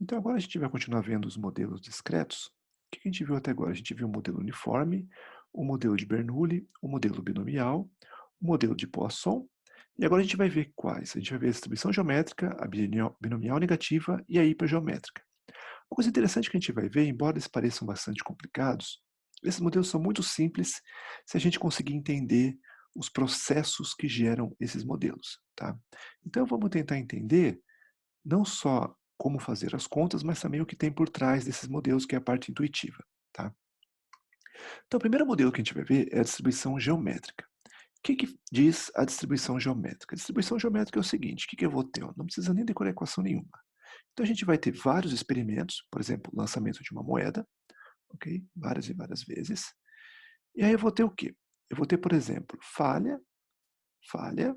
Então agora a gente vai continuar vendo os modelos discretos. O que a gente viu até agora? A gente viu o modelo uniforme, o modelo de Bernoulli, o modelo binomial, o modelo de Poisson, e agora a gente vai ver quais. A gente vai ver a distribuição geométrica, a binomial negativa e a hipergeométrica. Uma coisa interessante que a gente vai ver, embora eles pareçam bastante complicados, esses modelos são muito simples se a gente conseguir entender os processos que geram esses modelos, tá? Então vamos tentar entender não só como fazer as contas, mas também o que tem por trás desses modelos, que é a parte intuitiva, tá? Então, o primeiro modelo que a gente vai ver é a distribuição geométrica. O que diz a distribuição geométrica? A distribuição geométrica é o seguinte: o que eu vou ter? Não precisa nem decorar equação nenhuma. Então, a gente vai ter vários experimentos, por exemplo, o lançamento de uma moeda, ok? Várias e várias vezes. E aí eu vou ter o quê? Eu vou ter, por exemplo, falha, falha,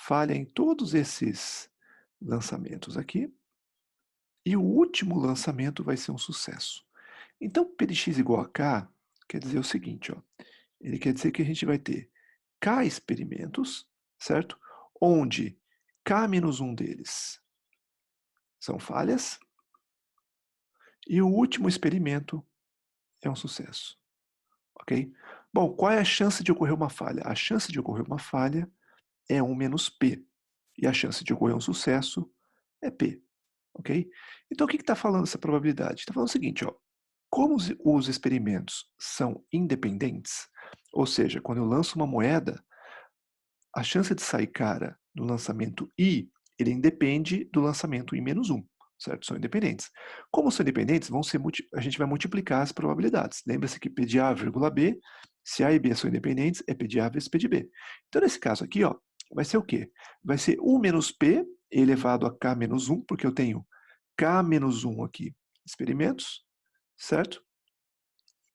falha em todos esses lançamentos aqui, e o último lançamento vai ser um sucesso. Então, PDX igual a K quer dizer o seguinte, ó, ele quer dizer que a gente vai ter K experimentos, certo? Onde K menos um deles são falhas, e o último experimento é um sucesso, ok? Bom, qual é a chance de ocorrer uma falha? A chance de ocorrer uma falha é 1 menos P, e a chance de ocorrer um sucesso é P, ok? Então, o que está falando essa probabilidade? Está falando o seguinte, ó, como os experimentos são independentes, ou seja, quando eu lanço uma moeda, a chance de sair cara no lançamento I, ele independe do lançamento I menos 1, certo? São independentes. Como são independentes, a gente vai multiplicar as probabilidades. Lembra-se que P de A, vírgula B, se A e B são independentes, é P de A vezes P de B. Então, nesse caso aqui, ó, vai ser o quê? Vai ser 1 menos P elevado a K menos 1, porque eu tenho K menos 1 aqui, experimentos, certo?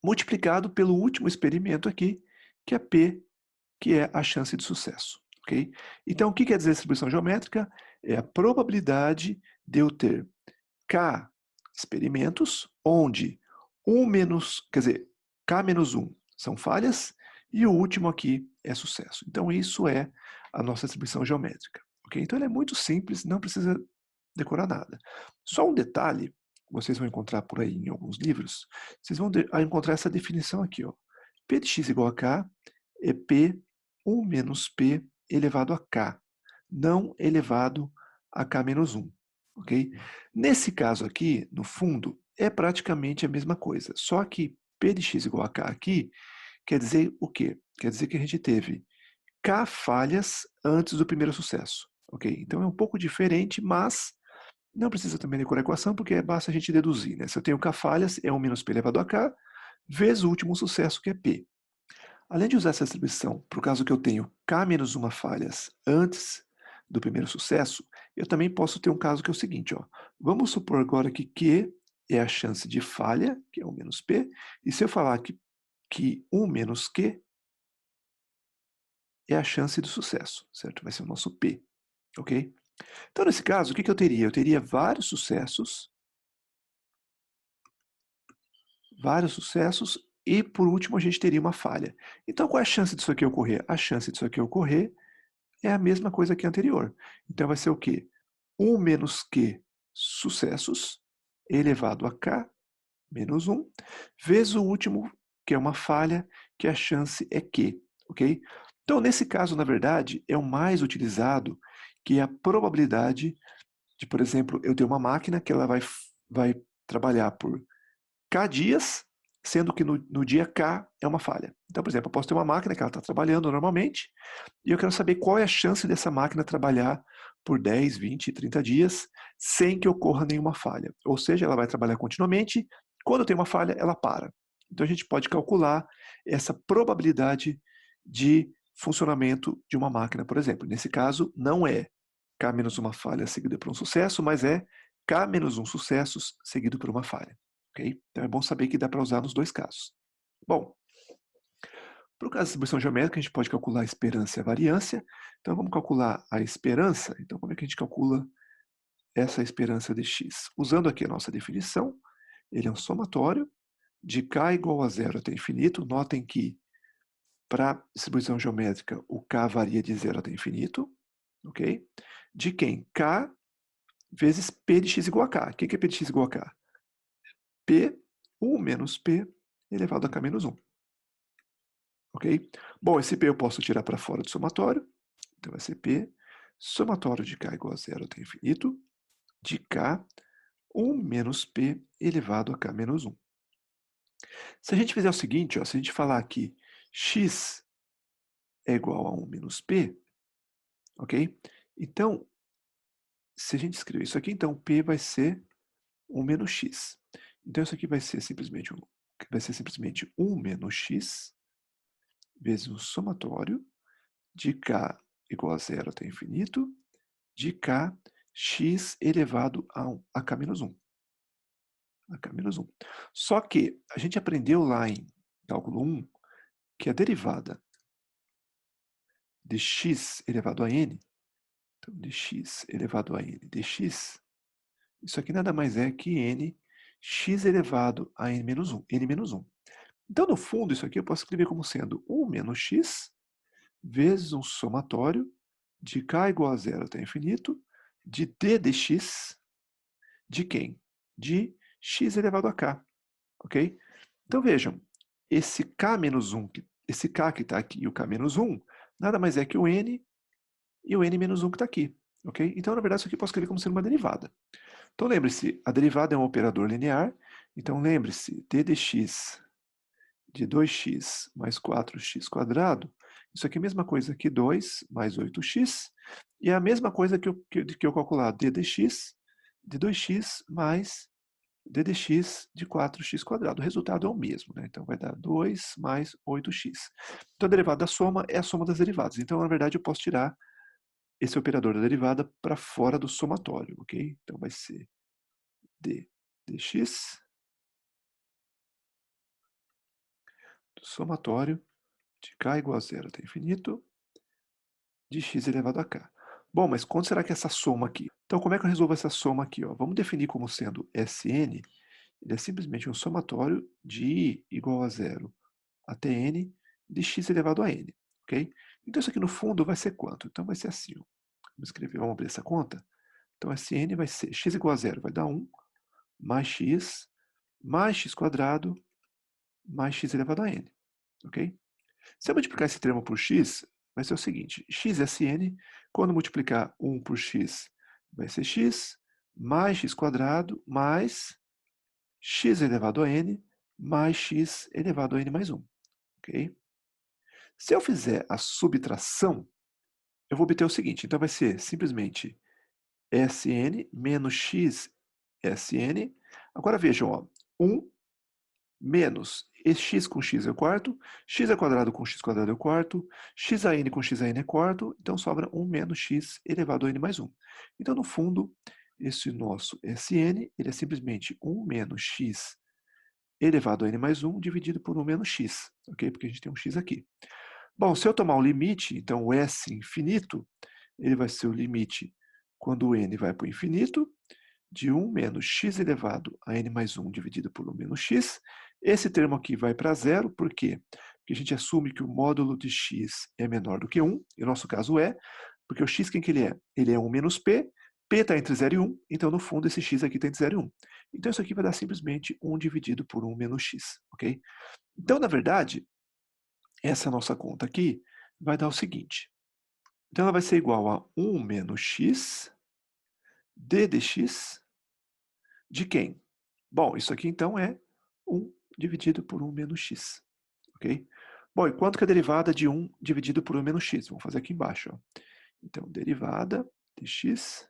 Multiplicado pelo último experimento aqui, que é P, que é a chance de sucesso. Okay? Então, o que quer dizer distribuição geométrica? É a probabilidade de eu ter K experimentos, onde quer dizer, K menos 1 são falhas, e o último aqui é sucesso. Então, isso é a nossa distribuição geométrica. Okay? Então, ela é muito simples, não precisa decorar nada. Só um detalhe, vocês vão encontrar por aí em alguns livros, vocês vão encontrar essa definição aqui, ó. P de x igual a K é P 1 menos P elevado a K, não elevado a K menos 1, ok? Nesse caso aqui, no fundo, é praticamente a mesma coisa, só que P de x igual a K aqui quer dizer o quê? Quer dizer que a gente teve K falhas antes do primeiro sucesso, ok? Então é um pouco diferente, mas não precisa também decorar a equação, porque basta a gente deduzir, né? Se eu tenho K falhas, é 1 menos P elevado a K, vezes o último sucesso, que é P. Além de usar essa distribuição para o caso que eu tenho K menos uma falhas antes do primeiro sucesso, eu também posso ter um caso que é o seguinte, ó. Vamos supor agora que Q é a chance de falha, que é 1 menos P, e se eu falar que 1 menos Q é a chance do sucesso, certo? Vai ser o nosso P, ok? Então, nesse caso, o que eu teria? Eu teria vários sucessos, e por último a gente teria uma falha. Então, qual é a chance disso aqui ocorrer? A chance disso aqui ocorrer é a mesma coisa que a anterior. Então vai ser o quê? 1 menos Q sucessos elevado a K menos 1, vezes o último, que é uma falha, que a chance é Q, ok? Então, nesse caso, na verdade, é o mais utilizado, que é a probabilidade de, por exemplo, eu ter uma máquina que ela vai trabalhar por K dias, sendo que no dia K é uma falha. Então, por exemplo, eu posso ter uma máquina que ela está trabalhando normalmente, e eu quero saber qual é a chance dessa máquina trabalhar por 10, 20, 30 dias sem que ocorra nenhuma falha. Ou seja, ela vai trabalhar continuamente, quando tem uma falha, ela para. Então a gente pode calcular essa probabilidade de funcionamento de uma máquina, por exemplo. Nesse caso, não é K menos uma falha seguida por um sucesso, mas é K menos um sucessos seguido por uma falha. Okay? Então é bom saber que dá para usar nos dois casos. Bom, para o caso de distribuição geométrica, a gente pode calcular a esperança e a variância. Então, vamos calcular a esperança. Então, como é que a gente calcula essa esperança de x? Usando aqui a nossa definição, ele é um somatório de k igual a zero até infinito. Notem que, para distribuição geométrica, o k varia de zero até infinito. Ok? De quem? K vezes P de x igual a K. O que é P de x igual a K? P, 1 menos P elevado a K menos 1. Ok? Bom, esse P eu posso tirar para fora do somatório. Então vai ser P, somatório de K igual a zero até infinito, de K, 1 menos P elevado a K menos 1. Se a gente fizer o seguinte, ó, se a gente falar que x é igual a 1 menos P, ok? Então, se a gente escrever isso aqui, então P vai ser 1 menos x. Então isso aqui vai ser simplesmente 1 menos x vezes o somatório de K igual a zero até infinito, de K x elevado a K menos 1. A K menos 1. Só que a gente aprendeu lá em cálculo 1 que a derivada de x elevado a n, então de x elevado a n dx, isso aqui nada mais é que n x elevado a n menos 1, n menos 1. Então, no fundo, isso aqui eu posso escrever como sendo 1 menos x vezes um somatório de k igual a zero até infinito, de d dx, de quem? De x elevado a k, ok? Então, vejam, esse k menos 1, esse k que está aqui e o k menos 1, nada mais é que o n e o n menos 1 que está aqui, ok? Então, na verdade, isso aqui eu posso escrever como sendo uma derivada. Então, lembre-se, a derivada é um operador linear, então lembre-se, d dx de 2x mais 4x², isso aqui é a mesma coisa que 2 mais 8x, e é a mesma coisa que eu calcular d dx de 2x mais d dx de 4x². O resultado é o mesmo, né? Então vai dar 2 mais 8x. Então a derivada da soma é a soma das derivadas. Então, na verdade, eu posso tirar esse operador da derivada para fora do somatório, ok? Então vai ser d dx do somatório de k igual a zero até infinito, de x elevado a k. Bom, mas quanto será que é essa soma aqui? Então, como é que eu resolvo essa soma aqui? Ó? Vamos definir como sendo Sn, ele é simplesmente um somatório de i igual a zero até n de x elevado a n, ok? Então, isso aqui no fundo vai ser quanto? Então, vai ser assim, ó. Vamos escrever, vamos abrir essa conta. Então, Sn vai ser x igual a zero, vai dar 1, mais x² mais x elevado a n, ok? Se eu multiplicar esse termo por x, vai ser o seguinte, xSn, quando multiplicar 1 por x, vai ser x, mais x² mais x elevado a n, mais x elevado a n mais 1. Ok? Se eu fizer a subtração, eu vou obter o seguinte, então vai ser simplesmente Sn menos x Sn. Agora vejam, ó, 1 menos x com x é o quarto, x é quadrado com x² é o quarto, xn com xn é quarto, então sobra 1 menos x elevado a n mais 1. Então, no fundo, esse nosso Sn ele é simplesmente 1 menos x elevado a n mais 1 dividido por 1 menos x, ok? Porque a gente tem um x aqui. Bom, se eu tomar o limite, então o S infinito, ele vai ser o limite quando o n vai para o infinito, de 1 menos x elevado a n mais 1 dividido por 1 menos x. Esse termo aqui vai para zero, por quê? Porque a gente assume que o módulo de x é menor do que 1, e o nosso caso é, porque o x quem que ele é? Ele é 1 menos p está entre 0 e 1, então no fundo esse x aqui está entre 0 e 1. Então isso aqui vai dar simplesmente 1 dividido por 1 menos x, ok? Então, na verdade, essa nossa conta aqui vai dar o seguinte. Então ela vai ser igual a 1 menos x d dx de quem? Bom, isso aqui então é 1 dividido por 1 menos x, ok? Bom, e quanto que é a derivada de 1 dividido por 1 menos x? Vamos fazer aqui embaixo. Ó. Então, derivada de x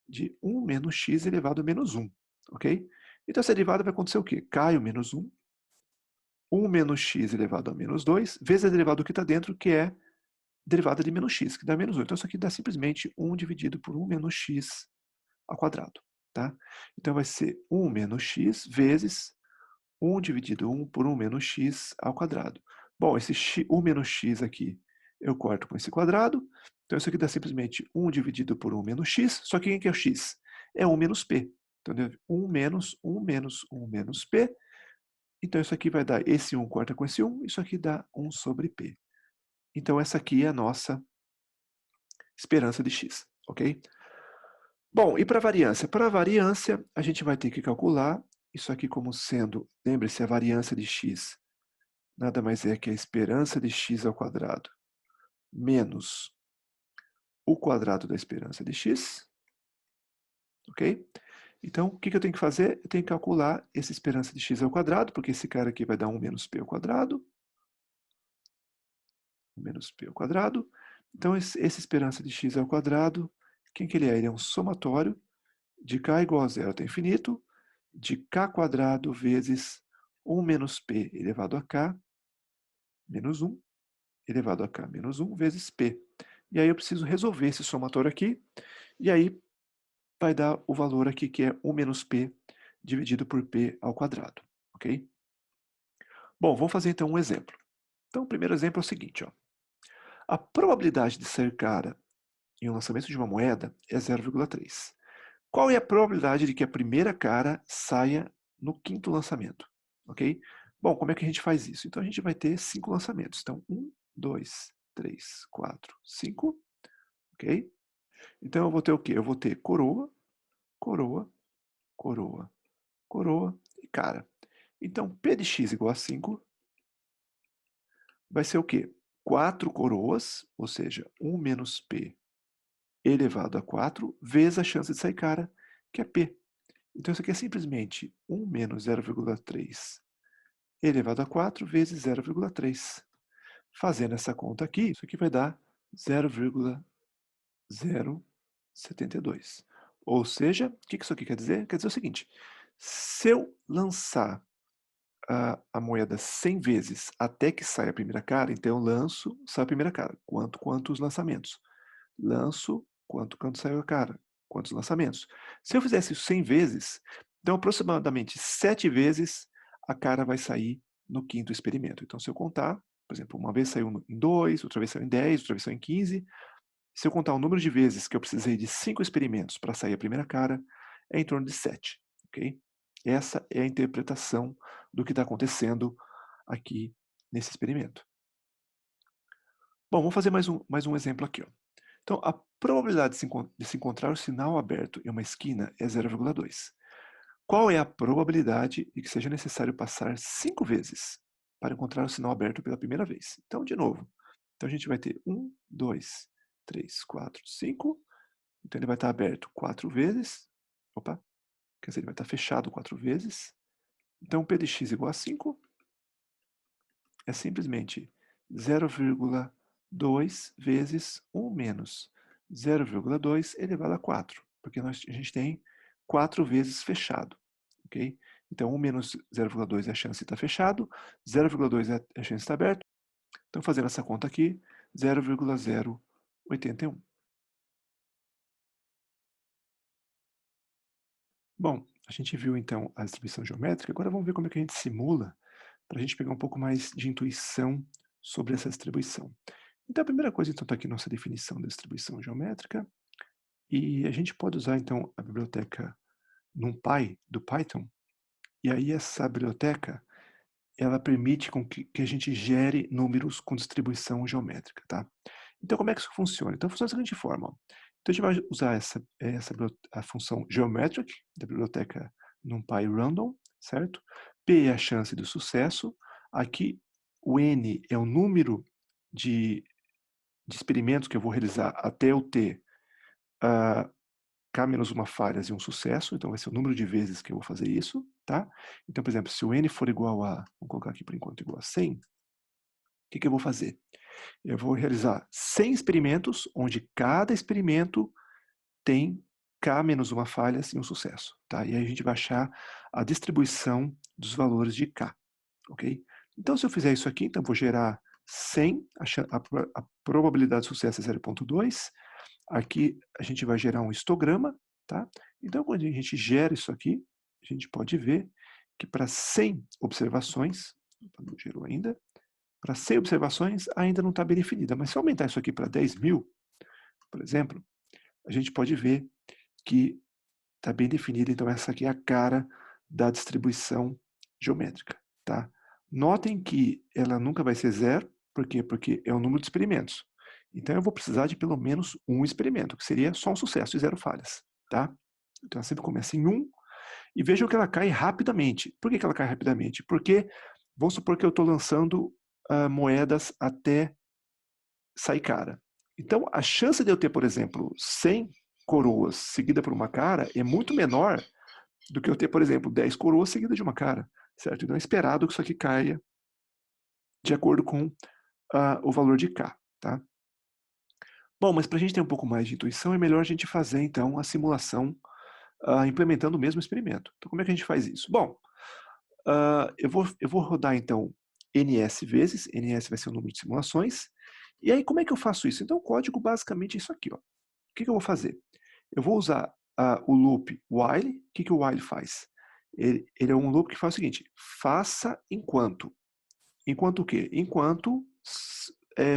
de 1 menos x elevado a menos 1, ok? Então, essa derivada vai acontecer o quê? Cai o menos 1, 1 menos x elevado a menos 2, vezes a derivada do que está dentro, que é derivada de menos x, que dá menos 1. Então, isso aqui dá simplesmente 1 dividido por 1 menos x ao quadrado. Tá? Então, vai ser 1 menos x vezes 1 dividido 1 por 1 menos x ao quadrado. Bom, esse 1 menos x aqui eu corto com esse quadrado. Então, isso aqui dá simplesmente 1 dividido por 1 menos x. Só que quem que é o x? É 1 menos p. Então, 1 menos 1 menos 1 menos p. Então, isso aqui vai dar esse 1 corta com esse 1. Isso aqui dá 1 sobre p. Então, essa aqui é a nossa esperança de x. Ok? Bom, e para a variância? Para a variância, a gente vai ter que calcular isso aqui como sendo, lembre-se, a variância de x nada mais é que a esperança de x ao quadrado menos o quadrado da esperança de x, ok? Então, o que eu tenho que fazer? Eu tenho que calcular essa esperança de x ao quadrado, porque esse cara aqui vai dar 1 menos p ao quadrado, 1 menos p ao quadrado. Então, essa esperança de x ao quadrado, quem que ele é? Ele é um somatório de k igual a zero até infinito, de k quadrado vezes 1 menos p elevado a k menos 1 elevado a k menos 1 vezes p. E aí eu preciso resolver esse somatório aqui, e aí vai dar o valor aqui que é 1 menos p dividido por p ao quadrado, ok? Bom, vamos fazer então um exemplo. Então o primeiro exemplo é o seguinte, ó. A probabilidade de sair cara em um lançamento de uma moeda é 0,3. Qual é a probabilidade de que a primeira cara saia no quinto lançamento? Ok? Bom, como é que a gente faz isso? Então a gente vai ter 5 lançamentos. Então, 1, 2, 3, 4, 5. Ok? Então eu vou ter o quê? Eu vou ter coroa, coroa, coroa, coroa e cara. Então, P de x igual a 5 vai ser o quê? 4 coroas, ou seja, 1 menos P elevado a 4, vezes a chance de sair cara, que é P. Então, isso aqui é simplesmente 1 menos 0,3 elevado a 4 vezes 0,3. Fazendo essa conta aqui, isso aqui vai dar 0,072. Ou seja, o que isso aqui quer dizer? Quer dizer o seguinte, se eu lançar a moeda 100 vezes até que saia a primeira cara, então eu lanço, sai a primeira cara. Quantos lançamentos? Lanço, quanto saiu a cara? Quantos lançamentos? Se eu fizesse isso 100 vezes, então aproximadamente 7 vezes a cara vai sair no quinto experimento. Então, se eu contar, por exemplo, uma vez saiu em 2, outra vez saiu em 10, outra vez saiu em 15. Se eu contar o número de vezes que eu precisei de 5 experimentos para sair a primeira cara, é em torno de 7, ok? Essa é a interpretação do que está acontecendo aqui nesse experimento. Bom, vamos fazer mais um exemplo aqui, ó. Então, a probabilidade de se encontrar o sinal aberto em uma esquina é 0,2. Qual é a probabilidade de que seja necessário passar 5 vezes para encontrar o sinal aberto pela primeira vez? Então, de novo. Então, a gente vai ter 1, 2, 3, 4, 5. Então, ele vai estar aberto 4 vezes. Opa, quer dizer, ele vai estar fechado 4 vezes. Então, P de x igual a 5 é simplesmente 0,2 vezes 1 menos 0,2 elevado a 4, porque a gente tem 4 vezes fechado, ok? Então, 1 menos 0,2 é a chance de estar fechado, 0,2 é a chance de estar aberto. Então, fazendo essa conta aqui, 0,081. Bom, a gente viu então a distribuição geométrica, agora vamos ver como é que a gente simula, para a gente pegar um pouco mais de intuição sobre essa distribuição. Então, a primeira coisa, então, está aqui nossa definição da distribuição geométrica, e a gente pode usar, então, a biblioteca NumPy do Python, e aí essa biblioteca, ela permite que a gente gere números com distribuição geométrica, tá? Então, como é que isso funciona? Então, funciona da seguinte forma, ó. Então, a gente vai usar a função geometric, da biblioteca NumPy random, certo? P é a chance de sucesso, aqui o N é o número de experimentos que eu vou realizar até eu ter K menos uma falhas e um sucesso, então vai ser o número de vezes que eu vou fazer isso, tá? Então, por exemplo, se o N for igual a, vamos colocar aqui por enquanto igual a 100, o que eu vou fazer? Eu vou realizar 100 experimentos, onde cada experimento tem K menos uma falha e um sucesso, tá? E aí a gente vai achar a distribuição dos valores de K, ok? Então, se eu fizer isso aqui, então eu vou gerar 100, a probabilidade de sucesso é 0,2. Aqui a gente vai gerar um histograma, tá? Então, quando a gente gera isso aqui, a gente pode ver que para 100 observações, não gerou ainda, para 100 observações ainda não está bem definida, mas se eu aumentar isso aqui para 10.000, por exemplo, a gente pode ver que está bem definida, então essa aqui é a cara da distribuição geométrica, tá? Notem que ela nunca vai ser zero, por quê? Porque é o número de experimentos. Então eu vou precisar de pelo menos um experimento, que seria só um sucesso e 0 falhas, tá? Então ela sempre começa em 1 e vejam que ela cai rapidamente. Por que que ela cai rapidamente? Porque vamos supor que eu estou lançando moedas até sair cara. Então a chance de eu ter, por exemplo, 100 coroas seguida por uma cara é muito menor do que eu ter, por exemplo, 10 coroas seguidas de uma cara, certo? Então é esperado que isso aqui caia de acordo com o valor de K, tá? Bom, mas para a gente ter um pouco mais de intuição, é melhor a gente fazer, então, a simulação implementando o mesmo experimento. Então, como é que a gente faz isso? Bom, eu vou rodar, então, NS vezes, NS vai ser o número de simulações, e aí como é que eu faço isso? Então, o código basicamente é isso aqui, ó. O que eu vou fazer? Eu vou usar o loop while. O que o while faz? Ele é um loop que faz o seguinte, faça enquanto. Enquanto o quê? Enquanto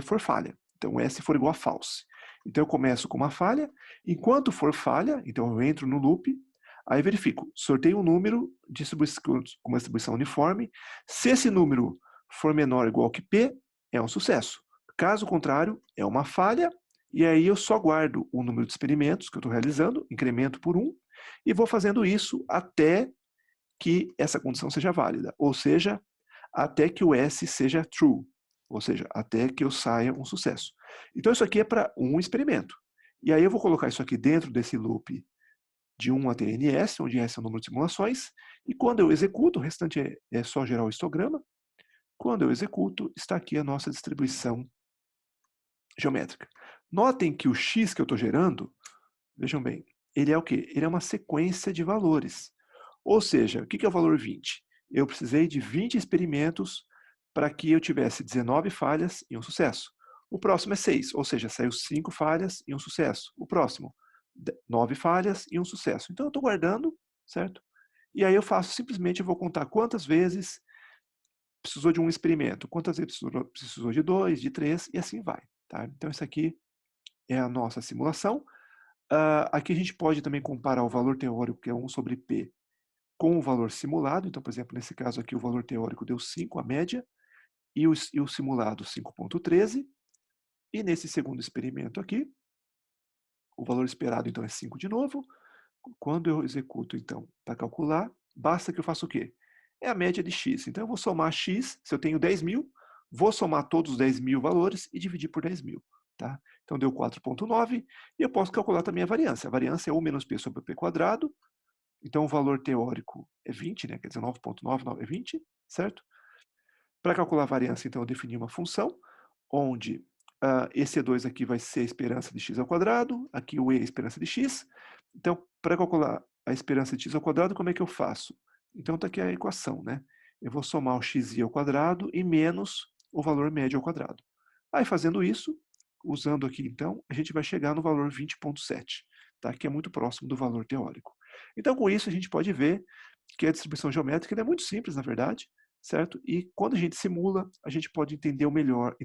for falha. Então, S for igual a false. Então, eu começo com uma falha. Enquanto for falha, então eu entro no loop, aí verifico, sorteio um número com uma distribuição uniforme. Se esse número for menor ou igual que P, é um sucesso. Caso contrário, é uma falha, e aí eu só guardo o número de experimentos que eu estou realizando, incremento por 1, e vou fazendo isso até que essa condição seja válida, ou seja, até que o S seja true, ou seja, até que eu saia um sucesso. Então isso aqui é para um experimento. E aí eu vou colocar isso aqui dentro desse loop de 1 até NS, onde S é o número de simulações, e quando eu executo, o restante é só gerar o histograma, quando eu executo, está aqui a nossa distribuição geométrica. Notem que o X que eu estou gerando, vejam bem, ele é o quê? Ele é uma sequência de valores. Ou seja, o que é o valor 20? Eu precisei de 20 experimentos para que eu tivesse 19 falhas e um sucesso. O próximo é 6, ou seja, saiu 5 falhas e um sucesso. O próximo, 9 falhas e um sucesso. Então eu estou guardando, certo? E aí eu faço, simplesmente eu vou contar quantas vezes precisou de um experimento, quantas vezes precisou de 2, de 3, e assim vai. Tá? Então isso aqui é a nossa simulação. Aqui a gente pode também comparar o valor teórico, que é 1 sobre P, com o valor simulado. Então, por exemplo, nesse caso aqui, o valor teórico deu 5, a média, e o simulado 5,13. E nesse segundo experimento aqui, o valor esperado, então, é 5 de novo. Quando eu executo, então, para calcular, basta que eu faça o quê? É a média de x. Então, eu vou somar x, se eu tenho 10.000, vou somar todos os 10.000 valores e dividir por 10.000. Tá? Então, deu 4,9, e eu posso calcular também a variância. A variância é 1 menos p sobre p quadrado. Então, o valor teórico é 20, né? Quer dizer, 9,99 é 20, certo? Para calcular a variância, então, eu defini uma função, onde esse E2 aqui vai ser a esperança de x ao quadrado, aqui o E é a esperança de x. Então, para calcular a esperança de x ao quadrado, como é que eu faço? Então, está aqui a equação, né? Eu vou somar o xi ao quadrado e menos o valor médio ao quadrado. Aí, fazendo isso, usando aqui, então, a gente vai chegar no valor 20,7, tá? Que é muito próximo do valor teórico. Então, com isso, a gente pode ver que a distribuição geométrica é muito simples, na verdade, certo? E quando a gente simula, a gente pode entender melhor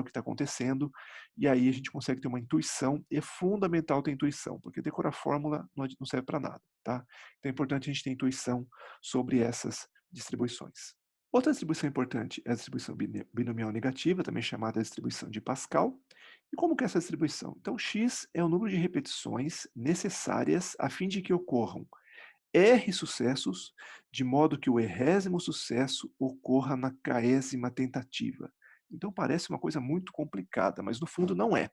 o que está acontecendo, e aí a gente consegue ter uma intuição. É fundamental ter intuição, porque decorar fórmula não serve para nada, tá? Então é importante a gente ter intuição sobre essas distribuições. Outra distribuição importante é a distribuição binomial negativa, também chamada distribuição de Pascal. E como que é essa distribuição? Então, x é o número de repetições necessárias a fim de que ocorram R sucessos, de modo que o errésimo sucesso ocorra na késima tentativa. Então parece uma coisa muito complicada, mas no fundo não é.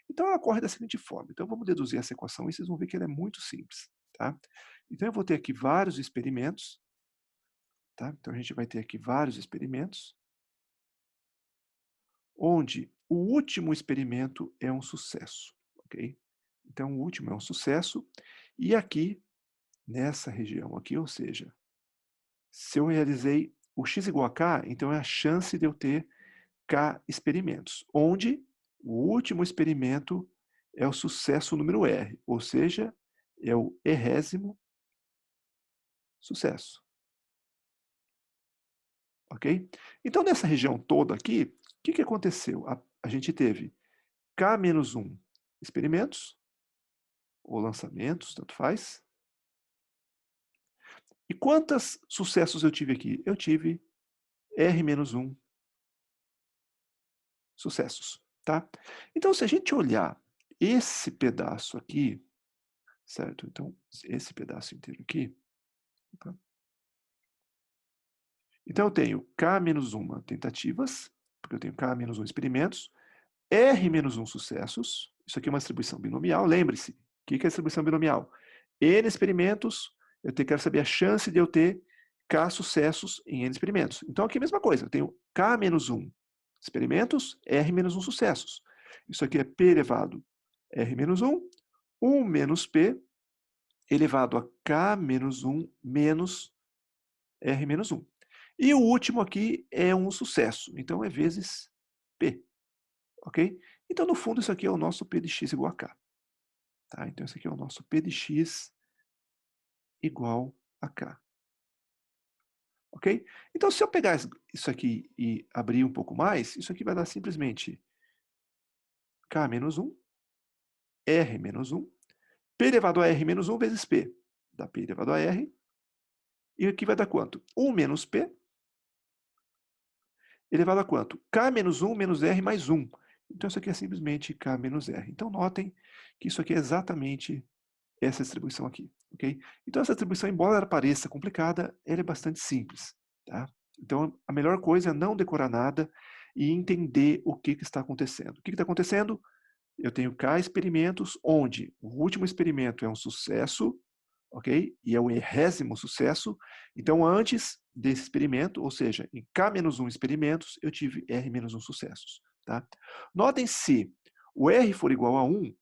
Então ela ocorre da seguinte forma. Então vamos deduzir essa equação e vocês vão ver que ela é muito simples. Tá? Então eu vou ter aqui vários experimentos. Tá? Então a gente vai ter aqui vários experimentos, onde o último experimento é um sucesso. Ok? Então o último é um sucesso, e aqui, nessa região aqui, ou seja, se eu realizei o x igual a k, então é a chance de eu ter k experimentos, onde o último experimento é o sucesso número R, ou seja, é o errésimo sucesso. Ok? Então, nessa região toda aqui, o que aconteceu? A gente teve k menos 1 experimentos, ou lançamentos, tanto faz. E quantos sucessos eu tive aqui? Eu tive R menos 1 sucessos, tá? Então, se a gente olhar esse pedaço aqui, certo? Então, esse pedaço inteiro aqui, opa. Então eu tenho K menos 1 tentativas, porque eu tenho K menos 1 experimentos, R menos 1 sucessos, isso aqui é uma distribuição binomial, lembre-se, o que é a distribuição binomial? N experimentos, quero saber a chance de eu ter K sucessos em N experimentos. Então aqui é a mesma coisa, eu tenho K menos 1 experimentos, R menos 1 sucessos. Isso aqui é P elevado a R menos 1, 1 menos P elevado a K menos 1 menos R menos 1. E o último aqui é um sucesso, então é vezes P, ok? Então, no fundo, isso aqui é o nosso P de x igual a K. Tá? Então, isso aqui é o nosso P de x igual a K. Ok? Então, se eu pegar isso aqui e abrir um pouco mais, isso aqui vai dar simplesmente K menos 1, R menos 1, P elevado a R menos 1 vezes P. Dá P elevado a R. E aqui vai dar quanto? 1 menos P elevado a quanto? K menos 1 menos R mais 1. Então, isso aqui é simplesmente K menos R. Então, notem que isso aqui é exatamente essa distribuição aqui, ok? Então, essa distribuição, embora ela pareça complicada, ela é bastante simples, tá? Então, a melhor coisa é não decorar nada e entender o que está acontecendo. O que está acontecendo? Eu tenho K experimentos, onde o último experimento é um sucesso, ok? E é o 100º sucesso. Então, antes desse experimento, ou seja, em K-1 experimentos, eu tive R-1 sucessos, tá? Notem se o R for igual a 1,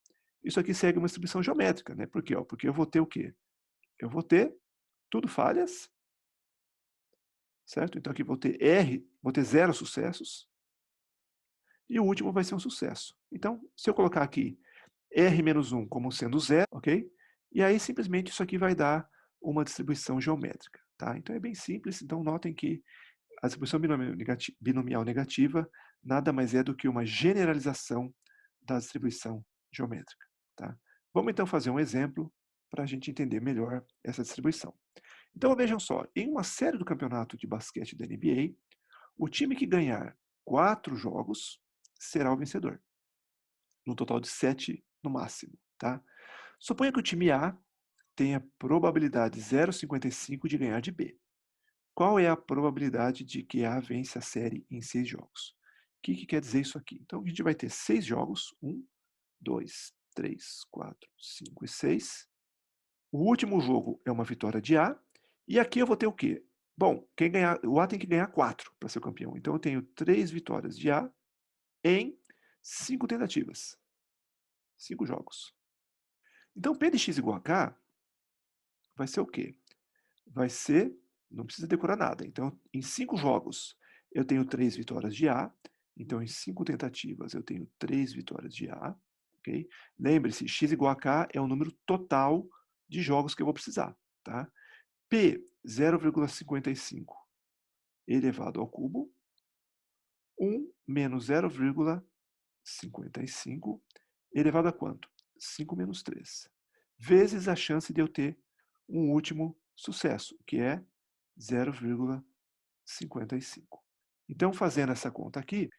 isso aqui segue uma distribuição geométrica, né? Por quê? Porque eu vou ter o quê? Eu vou ter tudo falhas, certo? Então, aqui vou ter R, vou ter 0 sucessos, e o último vai ser um sucesso. Então, se eu colocar aqui R-1 como sendo 0, ok? E aí, simplesmente, isso aqui vai dar uma distribuição geométrica, tá? Então, é bem simples. Então, notem que a distribuição binomial negativa nada mais é do que uma generalização da distribuição geométrica, tá? Vamos, então, fazer um exemplo para a gente entender melhor essa distribuição. Então, vejam só, em uma série do campeonato de basquete da NBA, o time que ganhar 4 jogos será o vencedor, no total de 7 no máximo, tá? Suponha que o time A tenha probabilidade 0,55 de ganhar de B. Qual é a probabilidade de que A vence a série em 6 jogos? O que quer dizer isso aqui? Então, a gente vai ter 6 jogos, 1, 2, 3, 4, 5 e 6. O último jogo é uma vitória de A, e aqui eu vou ter o quê? Bom, o A tem que ganhar 4 para ser o campeão. Então, eu tenho 3 vitórias de A em 5 tentativas, 5 jogos. Então, P de x igual a K vai ser o quê? Vai ser, não precisa decorar nada. Então, em 5 jogos, eu tenho 3 vitórias de A. Então, em 5 tentativas, eu tenho 3 vitórias de A. Okay? Lembre-se, x igual a K é o número total de jogos que eu vou precisar. Tá? P, 0,55 elevado ao cubo. 1 menos 0,55 elevado a quanto? 5 menos 3. Vezes a chance de eu ter um último sucesso, que é 0,55. Então, fazendo essa conta aqui,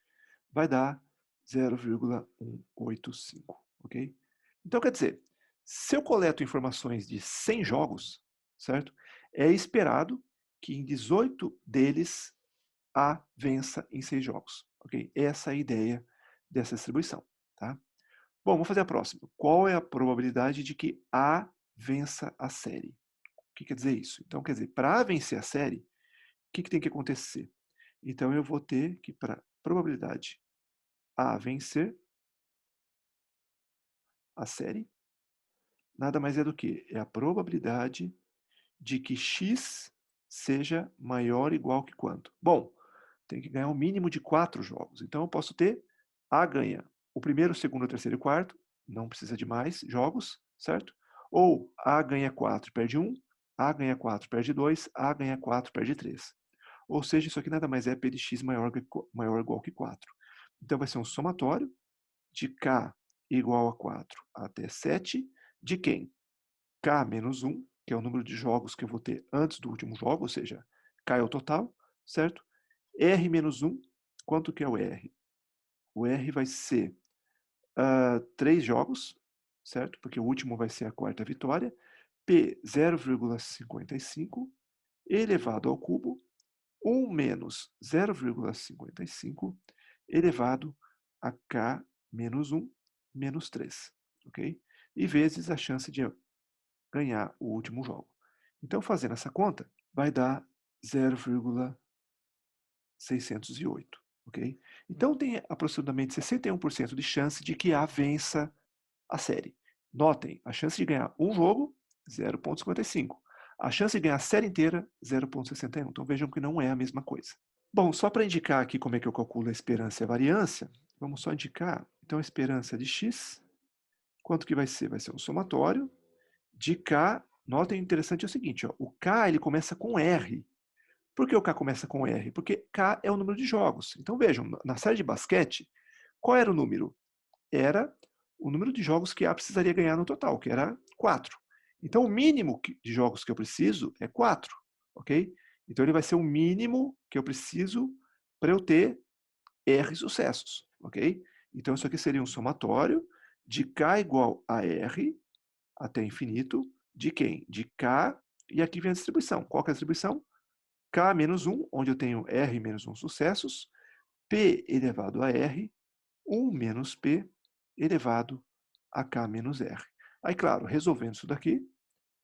vai dar 0,185, ok? Então, quer dizer, se eu coleto informações de 100 jogos, certo? É esperado que em 18 deles A vença em 6 jogos, ok? Essa é a ideia dessa distribuição, tá? Bom, vamos fazer a próxima. Qual é a probabilidade de que A vença a série? O que quer dizer isso? Então, quer dizer, para A vencer a série, o que tem que acontecer? Então, eu vou ter que, para probabilidade A vencer a série, nada mais é do que a probabilidade de que x seja maior ou igual que quanto? Bom, tem que ganhar um mínimo de 4 jogos. Então, eu posso ter A ganha o primeiro, o segundo, o terceiro e o quarto, não precisa de mais jogos, certo? Ou A ganha 4 perde 1, A ganha 4 perde 2, A ganha 4 perde 3. Ou seja, isso aqui nada mais é P de x maior ou igual que 4. Então, vai ser um somatório de K igual a 4 até 7, de quem? K menos 1, que é o número de jogos que eu vou ter antes do último jogo, ou seja, K é o total, certo? R menos 1, quanto que é o R? O R vai ser 3 jogos, certo? Porque o último vai ser a quarta vitória. P 0,55 elevado ao cubo 1 menos 0,55 elevado a k menos 1 menos 3, ok? E vezes a chance de ganhar o último jogo. Então, fazendo essa conta, vai dar 0,608, ok? Então, tem aproximadamente 61% de chance de que A vença a série. Notem, a chance de ganhar um jogo, 0,55. A chance de ganhar a série inteira, 0,61. Então, vejam que não é a mesma coisa. Bom, só para indicar aqui como é que eu calculo a esperança e a variância, vamos só indicar, então, a esperança de x, quanto que vai ser? Vai ser um somatório de k. Notem, interessante é o seguinte, ó, o k ele começa com R. Por que o k começa com R? Porque k é o número de jogos. Então, vejam, na série de basquete, qual era o número? Era o número de jogos que A precisaria ganhar no total, que era 4. Então, o mínimo de jogos que eu preciso é 4, ok? Então, ele vai ser o mínimo que eu preciso para eu ter R sucessos, ok? Então, isso aqui seria um somatório de K igual a R até infinito, de quem? De K, e aqui vem a distribuição. Qual que é a distribuição? K menos 1, onde eu tenho R menos 1 sucessos, P elevado a R, 1 menos P elevado a K menos R. Aí, claro, resolvendo isso daqui,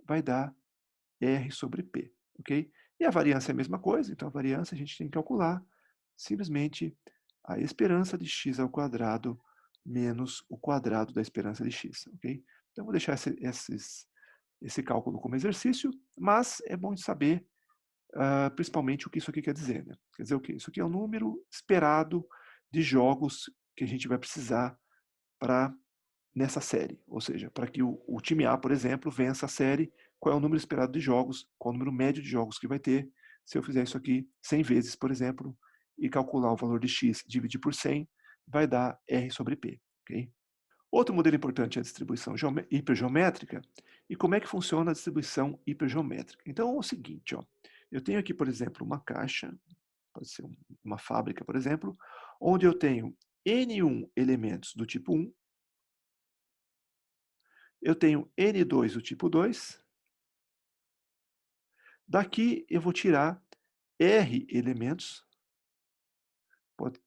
vai dar R sobre P, ok? E a variância é a mesma coisa, então a variância a gente tem que calcular simplesmente a esperança de x ao quadrado menos o quadrado da esperança de x, ok? Então, vou deixar esse cálculo como exercício, mas é bom de saber, principalmente, o que isso aqui quer dizer, né? Quer dizer o quê? Isso aqui é o número esperado de jogos que a gente vai precisar para nessa série, ou seja, para que o time A, por exemplo, vença a série, qual é o número esperado de jogos, qual é o número médio de jogos que vai ter, se eu fizer isso aqui 100 vezes, por exemplo, e calcular o valor de x, dividir por 100, vai dar R sobre P, ok? Outro modelo importante é a distribuição hipergeométrica. E como é que funciona a distribuição hipergeométrica? Então, é o seguinte, ó, eu tenho aqui, por exemplo, uma caixa, pode ser uma fábrica, por exemplo, onde eu tenho N1 elementos do tipo 1, eu tenho N2 do tipo 2. Daqui eu vou tirar R elementos.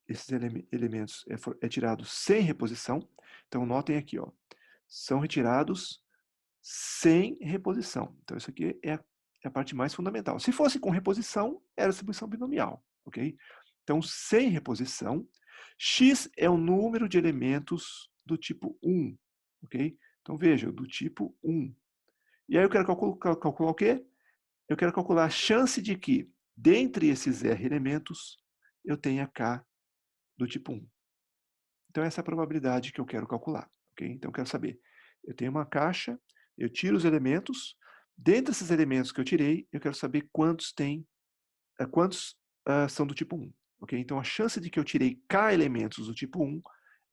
Esses elementos é tirado sem reposição. Então, notem aqui, ó, são retirados sem reposição. Então, isso aqui é a parte mais fundamental. Se fosse com reposição, era distribuição binomial, ok? Então, sem reposição, x é o número de elementos do tipo 1, ok? Então, veja, do tipo 1. E aí eu quero calcular o quê? Eu quero calcular a chance de que, dentre esses R elementos, eu tenha K do tipo 1. Então, essa é a probabilidade que eu quero calcular, ok? Então, eu quero saber, eu tenho uma caixa, eu tiro os elementos, dentre esses elementos que eu tirei, eu quero saber quantos são do tipo 1, ok? Então, a chance de que eu tirei K elementos do tipo 1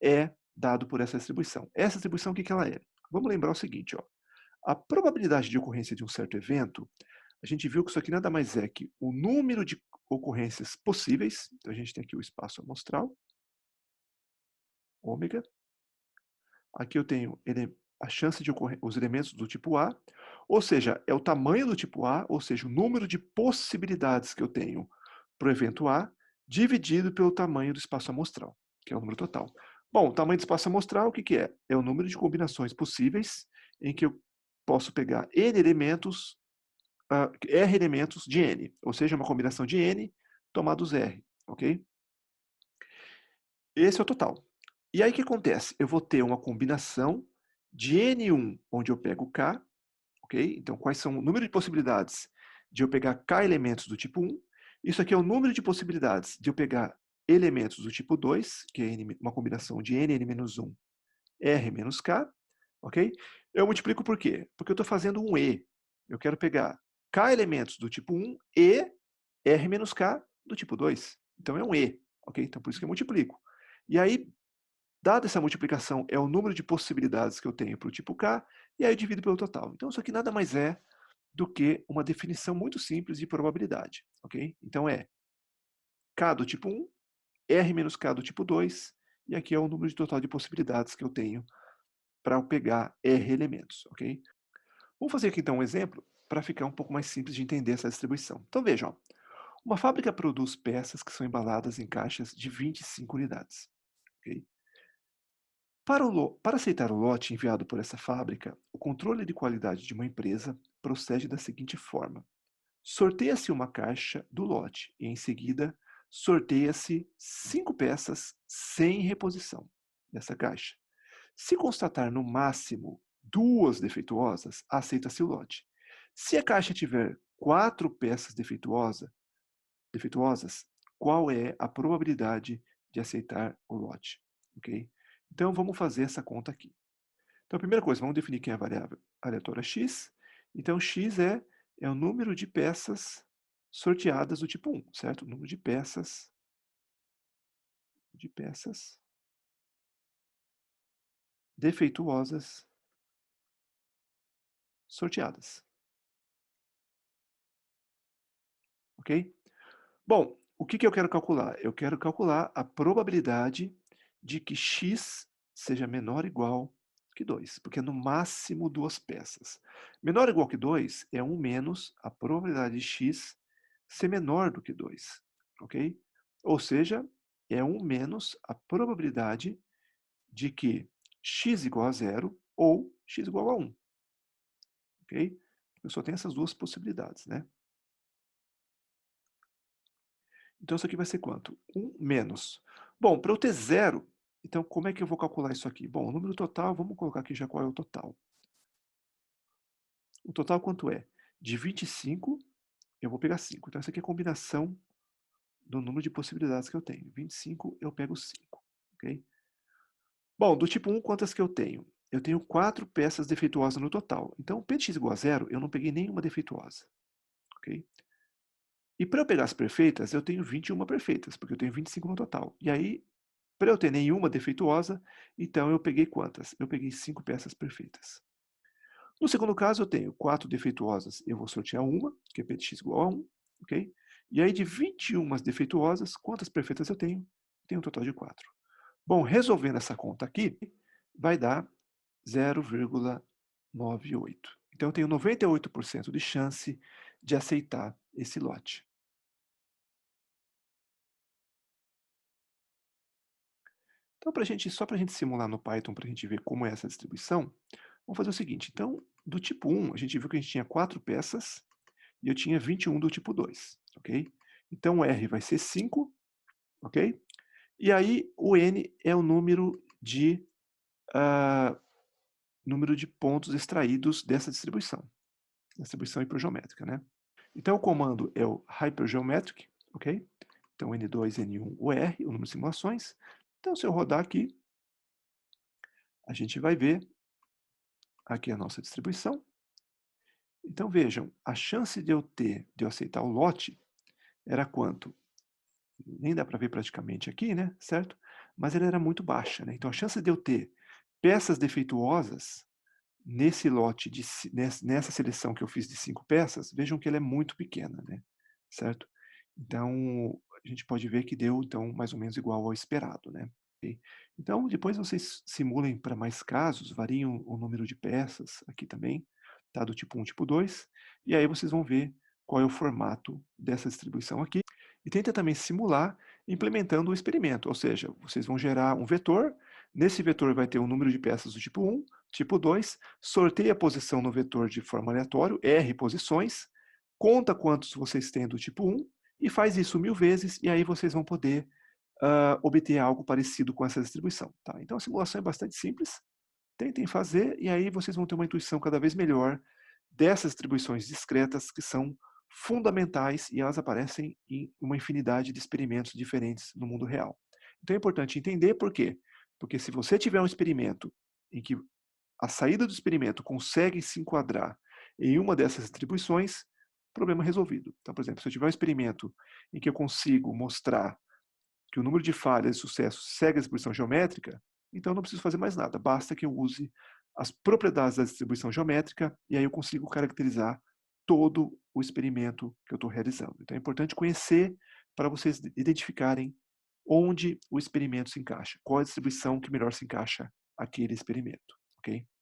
é dado por essa distribuição. Essa distribuição, o que ela é? Vamos lembrar o seguinte, ó, a probabilidade de ocorrência de um certo evento, a gente viu que isso aqui nada mais é que o número de ocorrências possíveis, então a gente tem aqui o espaço amostral, ômega, aqui eu tenho a chance de ocorrer os elementos do tipo A, ou seja, é o tamanho do tipo A, ou seja, o número de possibilidades que eu tenho para o evento A, dividido pelo tamanho do espaço amostral, que é o número total. Bom, o tamanho do espaço amostral, o que que é? É o número de combinações possíveis em que eu posso pegar N elementos, R elementos de N, ou seja, uma combinação de N tomados R, ok? Esse é o total. E aí o que acontece? Eu vou ter uma combinação de N1, onde eu pego K, ok? Então, quais são o número de possibilidades de eu pegar K elementos do tipo 1? Isso aqui é o número de possibilidades de eu pegar elementos do tipo 2, que é uma combinação de N, N-1, R menos K, ok? Eu multiplico por quê? Porque eu estou fazendo um E. Eu quero pegar K elementos do tipo 1 e R menos K do tipo 2. Então, é um E, ok? Então, por isso que eu multiplico. E aí, dada essa multiplicação, é o número de possibilidades que eu tenho para o tipo K, e aí eu divido pelo total. Então, isso aqui nada mais é do que uma definição muito simples de probabilidade, ok? Então, é K do tipo 1, R menos K do tipo 2, e aqui é o número de total de possibilidades que eu tenho para eu pegar R elementos, ok? Vamos fazer aqui então um exemplo para ficar um pouco mais simples de entender essa distribuição. Então vejam, ó, uma fábrica produz peças que são embaladas em caixas de 25 unidades. Ok? Para aceitar o lote enviado por essa fábrica, o controle de qualidade de uma empresa procede da seguinte forma: sorteia-se uma caixa do lote e, em seguida, sorteia-se 5 peças sem reposição dessa caixa. Se constatar no máximo 2 defeituosas, aceita-se o lote. Se a caixa tiver 4 peças defeituosas, qual é a probabilidade de aceitar o lote? Ok? Então, vamos fazer essa conta aqui. Então, a primeira coisa, vamos definir quem é a variável aleatória x. Então, x é o número de peças sorteadas do tipo 1, certo? O número de peças defeituosas sorteadas, ok? Bom, o que eu quero calcular? Eu quero calcular a probabilidade de que x seja menor ou igual que 2, porque é no máximo 2 peças. Menor ou igual que 2 é 1 menos a probabilidade de x ser menor do que 2, ok? Ou seja, é 1 menos a probabilidade de que x igual a 0 ou x igual a 1, ok? Eu só tenho essas duas possibilidades, né? Então, isso aqui vai ser quanto? 1 menos. Bom, para eu ter zero, então como é que eu vou calcular isso aqui? Bom, o número total, vamos colocar aqui já qual é o total. O total quanto é? De 25, eu vou pegar 5. Então, essa aqui é a combinação do número de possibilidades que eu tenho. 25, eu pego 5. Ok? Bom, do tipo 1, quantas que eu tenho? Eu tenho 4 peças defeituosas no total. Então, P de x igual a 0, eu não peguei nenhuma defeituosa. Ok? E para eu pegar as perfeitas, eu tenho 21 perfeitas, porque eu tenho 25 no total. E aí, para eu ter nenhuma defeituosa, então eu peguei quantas? Eu peguei 5 peças perfeitas. No segundo caso, eu tenho 4 defeituosas, eu vou sortear uma, que é P de x igual a 1, ok? E aí, de 21 defeituosas, quantas perfeitas eu tenho? Eu tenho um total de 4. Bom, resolvendo essa conta aqui, vai dar 0,98. Então, eu tenho 98% de chance de aceitar esse lote. Então, só para a gente simular no Python, para a gente ver como é essa distribuição, vamos fazer o seguinte. Então, do tipo 1, a gente viu que a gente tinha 4 peças e eu tinha 21 do tipo 2, ok? Então, o R vai ser 5, ok? E aí, o N é o número de pontos extraídos dessa distribuição hipergeométrica, né? Então, o comando é o hypergeometric, ok? Então, N2, N1, o R, o número de simulações. Então, se eu rodar aqui, a gente vai ver aqui a nossa distribuição. Então, vejam, a chance de eu aceitar o lote era quanto? Nem dá para ver praticamente aqui, né? Certo? Mas ela era muito baixa, né? Então, a chance de eu ter peças defeituosas nesse lote, nessa seleção que eu fiz de 5 peças, vejam que ela é muito pequena, né? Certo? Então, a gente pode ver que deu, então, mais ou menos igual ao esperado, né? Ok? Então, depois vocês simulem para mais casos, variem o número de peças aqui também, tá? Do tipo 1, tipo 2, e aí vocês vão ver qual é o formato dessa distribuição aqui. E tenta também simular implementando o experimento, ou seja, vocês vão gerar um vetor, nesse vetor vai ter o número de peças do tipo 1, tipo 2, sorteia a posição no vetor de forma aleatória, R posições, conta quantos vocês têm do tipo 1 e faz isso 1000 vezes, e aí vocês vão poder obter algo parecido com essa distribuição. Tá? Então a simulação é bastante simples, tentem fazer, e aí vocês vão ter uma intuição cada vez melhor dessas distribuições discretas que são fundamentais e elas aparecem em uma infinidade de experimentos diferentes no mundo real. Então é importante entender por quê? Porque se você tiver um experimento em que a saída do experimento consegue se enquadrar em uma dessas distribuições, problema resolvido. Então, por exemplo, se eu tiver um experimento em que eu consigo mostrar que o número de falhas de sucesso segue a distribuição geométrica, então eu não preciso fazer mais nada, basta que eu use as propriedades da distribuição geométrica e aí eu consigo caracterizar todo o experimento que eu estou realizando. Então é importante conhecer para vocês identificarem onde o experimento se encaixa, qual a distribuição que melhor se encaixa aquele experimento. ok?